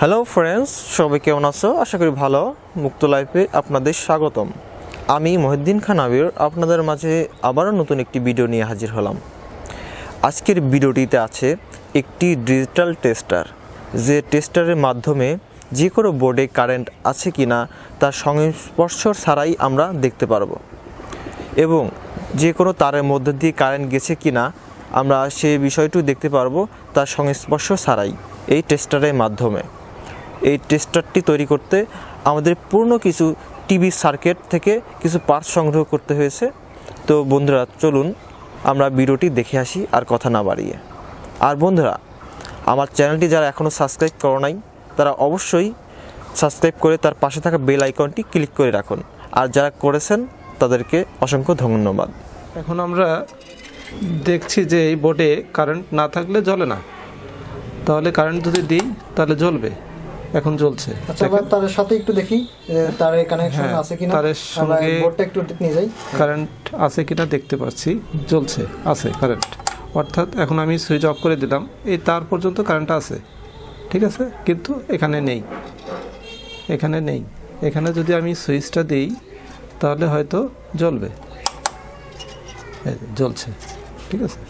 Hello friends, সবাই কেমন আছো? আশা করি ভালো। মুক্ত লাইফে আপনাদের স্বাগতম। আমি মহিউদ্দিন খান আবির আপনাদের মাঝে আবারও নতুন একটি ভিডিও নিয়ে হাজির হলাম। আজকের ভিডিওটিতে আছে একটি ডিজিটাল টেস্টার, যে টেস্টারের মাধ্যমে যে কোনো বোর্ডে কারেন্ট আছে কিনা তার সংস্পর্শ ছাড়াই আমরা দেখতে পারবো, এবং যে কোনো তারের মধ্যে দিয়ে কারেন্ট গেছে কিনা আমরা সেই বিষয়টি দেখতে পারবো তার সংস্পর্শ ছাড়াই এই টেস্টারের মাধ্যমে। এই টেস্টারটি তৈরি করতে আমাদের পূর্ণ কিছু টিভি সার্কিট থেকে কিছু পার্টস সংগ্রহ করতে হয়েছে। তো বন্ধুরা, চলুন আমরা ভিডিওটি দেখে আসি আর কথা না বাড়িয়ে। আর বন্ধুরা, আমার চ্যানেলটি যারা এখনও সাবস্ক্রাইব করো নাই তারা অবশ্যই সাবস্ক্রাইব করে তার পাশে থাকা বেল আইকনটি ক্লিক করে রাখুন, আর যারা করেছেন তাদেরকে অসংখ্য ধন্যবাদ। এখন আমরা দেখছি যে এই বোর্ডে কারেন্ট না থাকলে জ্বলে না, তাহলে কারেন্ট যদি দিই তাহলে জ্বলবে। এখন জ্বলছে। আচ্ছা, তার সাথে একটু দেখি তারের কানেকশন আছে কিনা, তারের সঙ্গে বোর্ডটা একটু নিয়ে যাই, কারেন্ট আছে কিনা দেখতে পাচ্ছি। জ্বলছে, আছে কারেন্ট, অর্থাৎ এখন আমি সুইচ অফ করে দিলাম, এই তার পর্যন্ত কারেন্ট আছে, ঠিক আছে, কিন্তু এখানে নেই, এখানে নেই। এখানে যদি আমি সুইচটা দিই তাহলে হয়তো জ্বলবে। জ্বলছে, ঠিক আছে।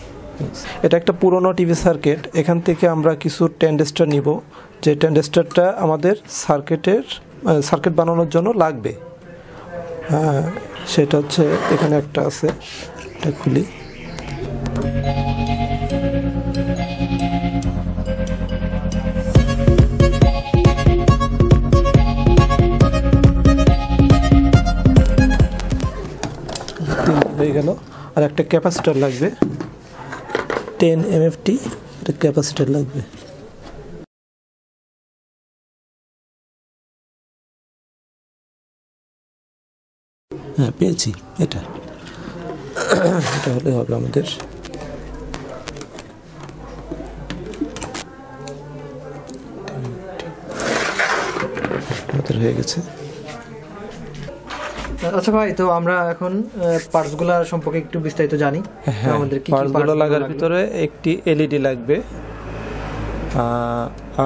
এটা একটা পুরনো টিভি সার্কিট। এখান থেকে আমরা কিছু ট্রানজিস্টর নিব, যে ট্রানজিস্টরটা আমাদের সার্কিট বানানোর জন্য লাগবে। সেটা হচ্ছে এখানে একটা আছে, এটা খুলি। হয়ে গেল। আর একটা ক্যাপাসিটর লাগবে, 10 MFT একটা ক্যাপাসিটর লাগবে। হ্যাঁ, পেয়েছি। এটা হলে হবে আমাদের। হয়ে গেছে। আচ্ছা ভাই, তো আমরা এখন পার্টসগুলো সম্পর্কে একটু বিস্তারিত জানি। আমাদের কি পার্টসগুলো লাগার ভিতরে একটি এলইডি লাগবে,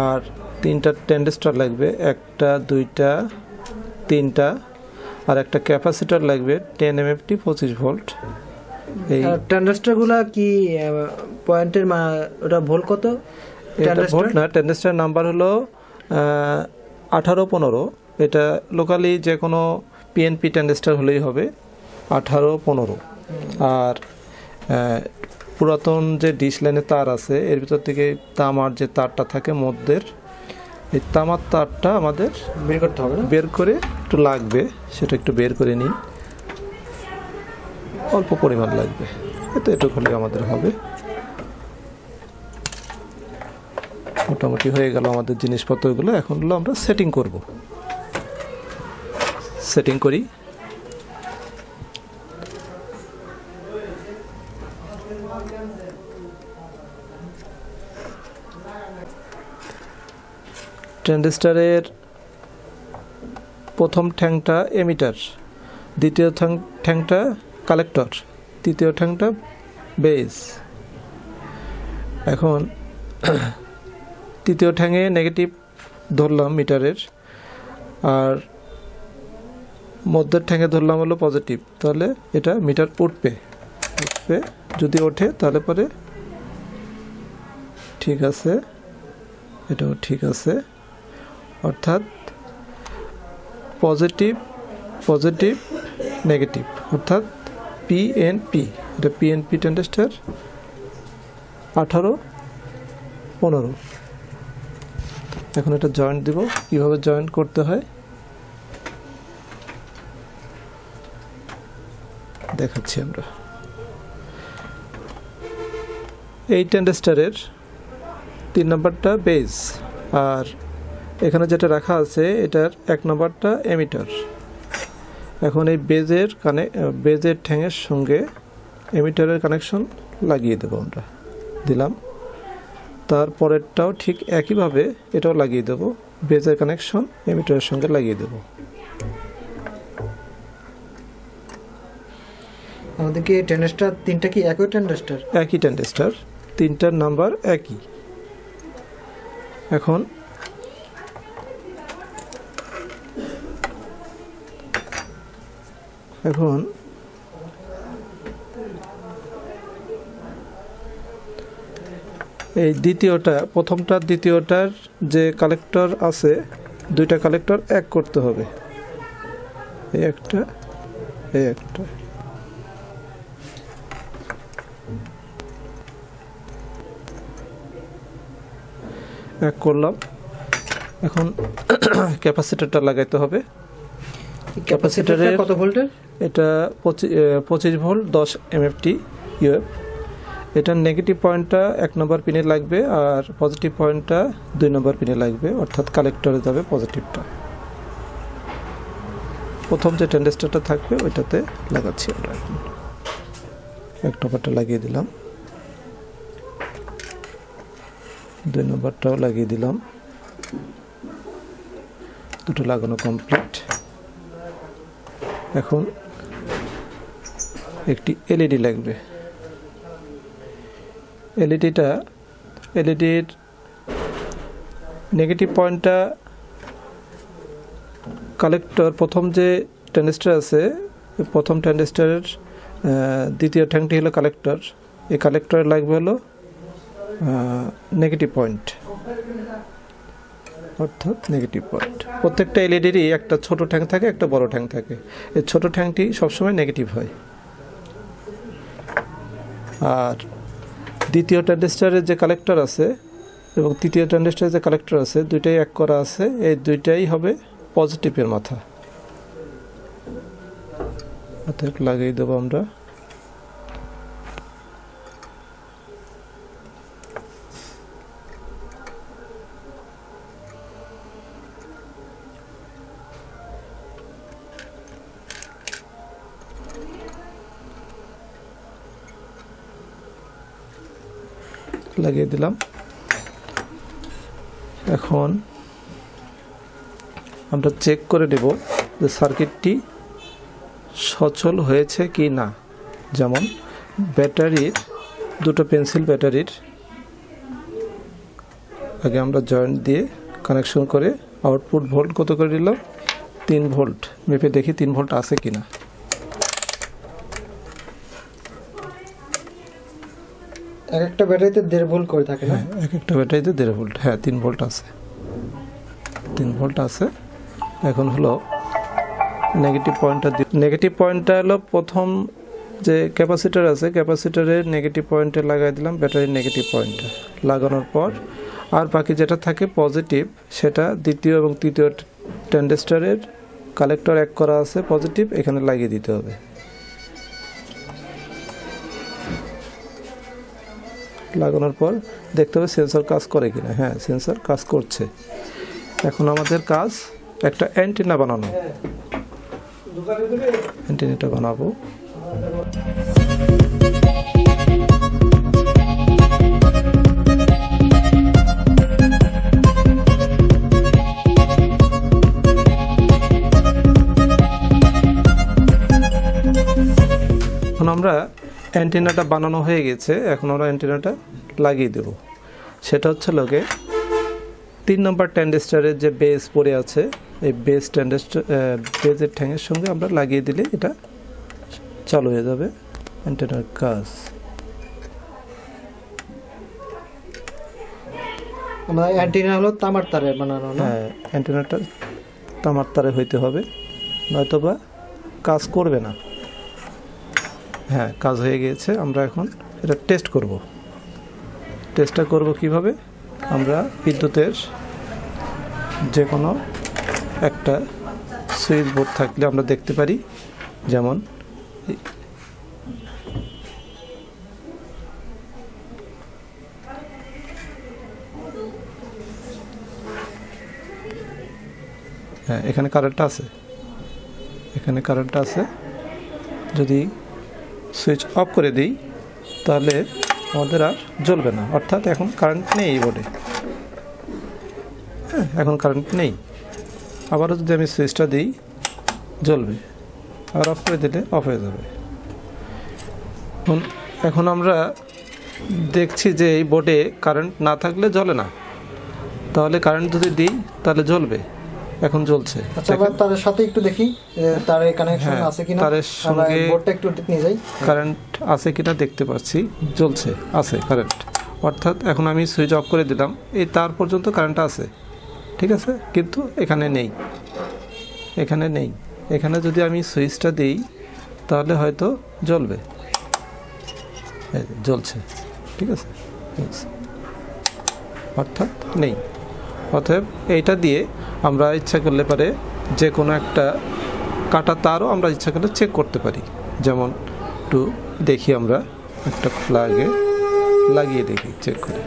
আর 3টা ট্রানজিস্টর লাগবে, 1টা 2টা 3টা, আর একটা ক্যাপাসিটর লাগবে 10 MFT 25 ভোল্ট। এই ট্রানজিস্টরগুলো কি পয়েন্টের ওটা ভোল্ট কত? এটা ভোল্ট না, ট্রানজিস্টর নাম্বার হলো 1815। এটা লোকালি যে কোনো পিএনপি ট্রানজিস্টর হলেই হবে 1815। আর পুরাতন যে ডিশ লাইনের তার আছে, এর ভিতর থেকে তামার যে তারটা থাকে মধ্যের, এই তামার তারটা আমাদের বের করতে হবে, বের করে একটু লাগবে, সেটা একটু বের করে নিই। অল্প পরিমাণ লাগবে, এটুকু হলে আমাদের হবে। মোটামুটি হয়ে গেল আমাদের জিনিসপত্রগুলো। এখন হলো আমরা সেটিং করব। সেটিং করি। ট্রানজিস্টরের প্রথম ঠ্যাংটা এমিটার, দ্বিতীয় ঠ্যাংটা কালেক্টর, তৃতীয় ঠ্যাংটা বেস। এখন তৃতীয় ঠ্যাঙে নেগেটিভ ধরলাম মিটারের, আর মধ্যের ঠ্যাঙে ধরলাম হলো পজিটিভ। তাহলে এটা মিটার উঠবে, যদি ওঠে তাহলে পরে ঠিক আছে, এটাও ঠিক আছে। অর্থাৎ পজিটিভ পজিটিভ নেগেটিভ, অর্থাৎ পিএনপি। এটা পিএনপি ট্রানজিস্টর 1815। এখন এটা জয়েন্ট দিব। কিভাবে জয়েন্ট করতে হয় দেখাচ্ছি আমরা। এই ট্রানজিস্টরের 3 নম্বরটা বেস, আর এখানে যেটা রাখা আছে এটার 1 নম্বরটা এমিটার। এখন এই বেজের ঠ্যাঙের সঙ্গে এমিটারের কানেকশন লাগিয়ে দেবো আমরা। দিলাম। তারপরেরটাও ঠিক একইভাবে এটাও লাগিয়ে দেবো, বেজের কানেকশন এমিটারের সঙ্গে লাগিয়ে দেবো। আমাদের কি ট্রানজিস্টর 3টা কি একই ট্রানজিস্টর? একই ট্রানজিস্টর, 3টার নাম্বার একই। এখন এখন এই প্রথমটা দ্বিতীয়টার যে কালেক্টর আছে, দুইটা কালেক্টর এক করতে হবে, এই একটা এক করলাম। এখন ক্যাপাসিটরটা লাগাইতে হবে। ক্যাপাসিটরের কত ভোল্টের? এটা 25 ভোল্ট 10 এমএফটি ইউএফ। এটার নেগেটিভ পয়েন্টটা 1 নম্বর পিনে লাগবে আর পজিটিভ পয়েন্টটা 2 নম্বর পিনে লাগবে, অর্থাৎ কালেক্টরে যাবে পজিটিভটা। প্রথম যে ট্রানজিস্টরটা থাকবে ওইটাতে লাগাচ্ছি আমরা। এখন 1 নম্বরটা লাগিয়ে দিলাম, 2 নম্বরটাও লাগিয়ে দিলাম, দুটো লাগানো কমপ্লিট। এখন একটি এলইডি লাগবে। এলইডির নেগেটিভ পয়েন্টটা কালেক্টর, প্রথম যে ট্রানজিস্টর আছে প্রথম ট্রানজিস্টরের দ্বিতীয় ঠ্যাংটি হলো কালেক্টর। এই কালেক্টরে লাগবে হলো নেগেটিভ পয়েন্ট, অর্থাৎ নেগেটিভ পয়েন্ট। প্রত্যেকটা এলইডিরই একটা ছোট ঠ্যাং থাকে, একটা বড় ঠ্যাং থাকে। এই ছোট ঠ্যাংটি সবসময় নেগেটিভ হয়। আর দ্বিতীয় ট্রানজিস্টরের যে কালেক্টর আছে এবং তৃতীয় ট্রানজিস্টরের যে কালেক্টর আছে, দুইটাই এক করা আছে, এই দুইটাই হবে পজিটিভের মাথা। অর্থাৎ লাগিয়ে দেবো আমরা। লাগিয়ে দিলাম। এখন আমরা চেক করে নেব যে সার্কিটটি সচল হয়েছে কি না। যেমন ব্যাটারির দুটো পেন্সিল ব্যাটারির আগে আমরা জয়েন্ট দিয়ে কানেকশন করে আউটপুট ভোল্ট কত করে দিলাম, 3 ভোল্ট। মেপে দেখি 3 ভোল্ট আছে কিনা। এক একটা ব্যাটারিতে 1.5 ভোল্ট করে থাকে না? এক একটা ব্যাটারিতে 1.5 ভোল্ট, হ্যাঁ 3 ভোল্ট আছে, 3 ভোল্ট আছে। এখন হলো নেগেটিভ পয়েন্টটা হলো প্রথম যে ক্যাপাসিটর আছে, ক্যাপাসিটরের নেগেটিভ পয়েন্টে লাগাই দিলাম ব্যাটারির নেগেটিভ পয়েন্টে। লাগানোর পর আর বাকি যেটা থাকে পজিটিভ, সেটা দ্বিতীয় এবং তৃতীয় ট্রানজিস্টরের কালেক্টর এক করা আছে পজিটিভ, এখানে লাগিয়ে দিতে হবে। লাগানোর পর দেখতে হবে সেন্সর কাজ করে কিনা। হ্যাঁ, সেন্সর কাজ করছে। এখন আমাদের কাজ একটা অ্যান্টেনা বানানো। অ্যান্টেনাটা বানাবো। এখন আমরা অ্যান্টেনাটা বানানো হয়ে গেছে। এখন আমরা অ্যান্টেনাটা লাগিয়ে দেব। সেটা হচ্ছে লোকে 3 নম্বর ট্রানজিস্টরের যে বেস পড়ে আছে, এই বেজের ঠ্যাঙের সঙ্গে আমরা লাগিয়ে দিলে এটা চালু হয়ে যাবে অ্যান্টেনার কাজ। আমরা অ্যান্টেনা হলো তামার তারে বানানো না? হ্যাঁ, অ্যান্টেনাটা তামার তারে হইতে হবে, নয়তোবা কাজ করবে না। হ্যাঁ, কাজ হয়ে গিয়েছে। আমরা এখন এটা টেস্ট করব। টেস্টটা করব কিভাবে? আমরা বিদ্যুতের যে কোনো একটা সুইচ বোর্ড থাকলে আমরা দেখতে পারি, যেমন হ্যাঁ, এখানে কারেন্টটা আছে, এখানে কারেন্টটা আছে। যদি সুইচ অফ করে দিই তাহলে আমাদের আর জ্বলবে না, অর্থাৎ এখন কারেন্ট নেই এই বোর্ডে। হ্যাঁ, এখন কারেন্ট নেই। আবারও যদি আমি সুইচটা দিই জ্বলবে, আর অফ করে দিলে অফ হয়ে যাবে। এখন আমরা দেখছি যে এই বোর্ডে কারেন্ট না থাকলে জ্বলে না, তাহলে কারেন্ট যদি দিই তাহলে জ্বলবে। এখন জ্বলছে। আচ্ছা, আবার তার সাথে একটু দেখি তার কানেকশন আছে কিনা, তারের সঙ্গে বোর্ডটা একটু নিয়ে যাই, কারেন্ট আছে কিনা দেখতে পাচ্ছি, জ্বলছে, আছে কারেন্ট। অর্থাৎ এখন আমি সুইচ অফ করে দিলাম, এই তার পর্যন্ত কারেন্ট আছে, ঠিক আছে, কিন্তু এখানে নেই, এখানে নেই। এখানে যদি আমি সুইচটা দিই তাহলে হয়তো জ্বলবে, জ্বলছে, ঠিক আছে, অর্থাৎ নেই। অতএব এইটা দিয়ে আমরা ইচ্ছা করলে পারে যে কোনো একটা কাটা তারও আমরা ইচ্ছা করলে চেক করতে পারি। যেমন একটু দেখি, আমরা একটা প্লাগে লাগিয়ে দেখি, চেক করি।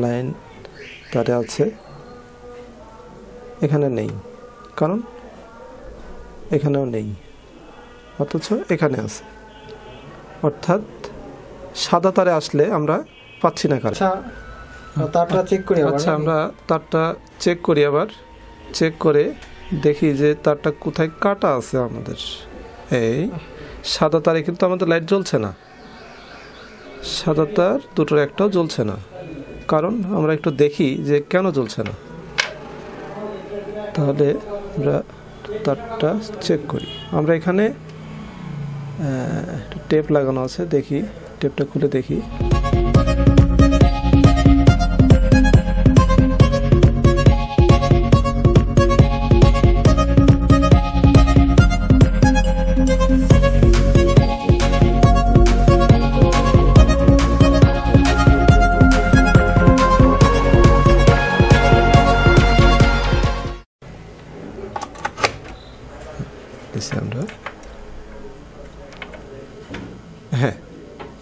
লাইন তারে আছে, এখানে নেই, কারণ এখানেও নেই, অথচ এখানে আছে। অর্থাৎ সাদা তারে আসলে আমরা পাচ্ছি না কারেন্ট। তারটা চেক করি। আচ্ছা, আমরা তারটা চেক করি, আবার চেক করে দেখি যে তারটা কোথায় কাটা আছে আমাদের। এই সাদা তারে কিন্তু আমাদের লাইট জ্বলছে না, সাদা তার দুটোর একটাও জ্বলছে না। কারণ আমরা একটু দেখি যে কেন জ্বলছে না। তাহলে আমরা তারটা চেক করি। আমরা এখানে টেপ লাগানো আছে, দেখি টেপটা খুলে দেখি। আমরা হ্যাঁ,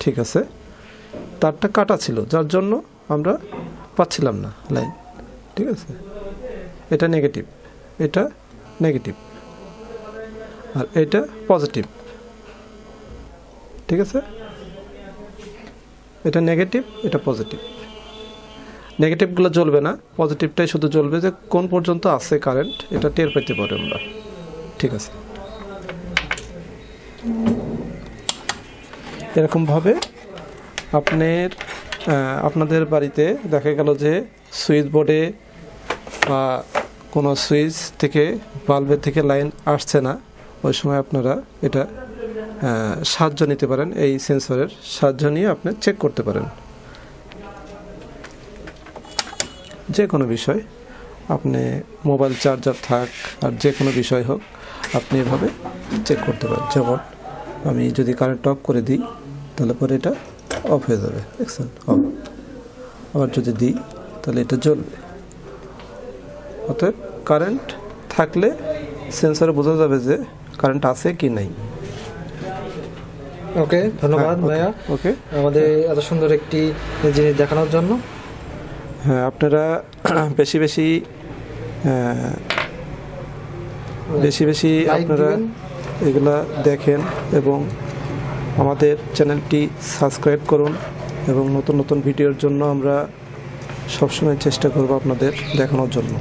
ঠিক আছে, তারটা কাটা ছিল, যার জন্য আমরা পাচ্ছিলাম না লাইন, ঠিক আছে। এটা নেগেটিভ, এটা নেগেটিভ, আর এটা পজিটিভ, ঠিক আছে। এটা নেগেটিভ, এটা পজিটিভ। নেগেটিভগুলো জ্বলবে না, পজিটিভটাই শুধু জ্বলবে, যে কোন পর্যন্ত আছে কারেন্ট এটা টের পেতে পারি আমরা, ঠিক আছে। এরকমভাবে আপনাদের বাড়িতে দেখা গেল যে সুইচ বোর্ডে বা কোনো সুইচ থেকে, বাল্বের থেকে লাইন আসছে না, ওই সময় আপনারা এটা সাহায্য নিতে পারেন, এই সেন্সরের সাহায্য নিয়ে আপনি চেক করতে পারেন। যে কোনো বিষয়, আপনি মোবাইল চার্জার থাক আর যে কোনো বিষয় হোক, আপনি এভাবে চেক করতে পারেন। যেমন আমি যদি কারেন্ট অফ করে দিই তাহলে পরে এটা অফ হয়ে যাবে, দেখছেন, অফ। আবার যদি দিই তাহলে এটা জ্বলবে। অতএব কারেন্ট থাকলে সেন্সরে বোঝা যাবে যে কারেন্ট আছে কি নাই। ওকে, ধন্যবাদ ভাইয়া, ওকে, আমাদের এত সুন্দর একটি জিনিস দেখানোর জন্য। হ্যাঁ, আপনারা বেশি বেশি আপনারা এগুলা দেখেন এবং আমাদের চ্যানেলটি সাবস্ক্রাইব করুন, এবং নতুন নতুন ভিডিওর জন্য আমরা সবসময় চেষ্টা করব আপনাদের দেখানোর জন্য।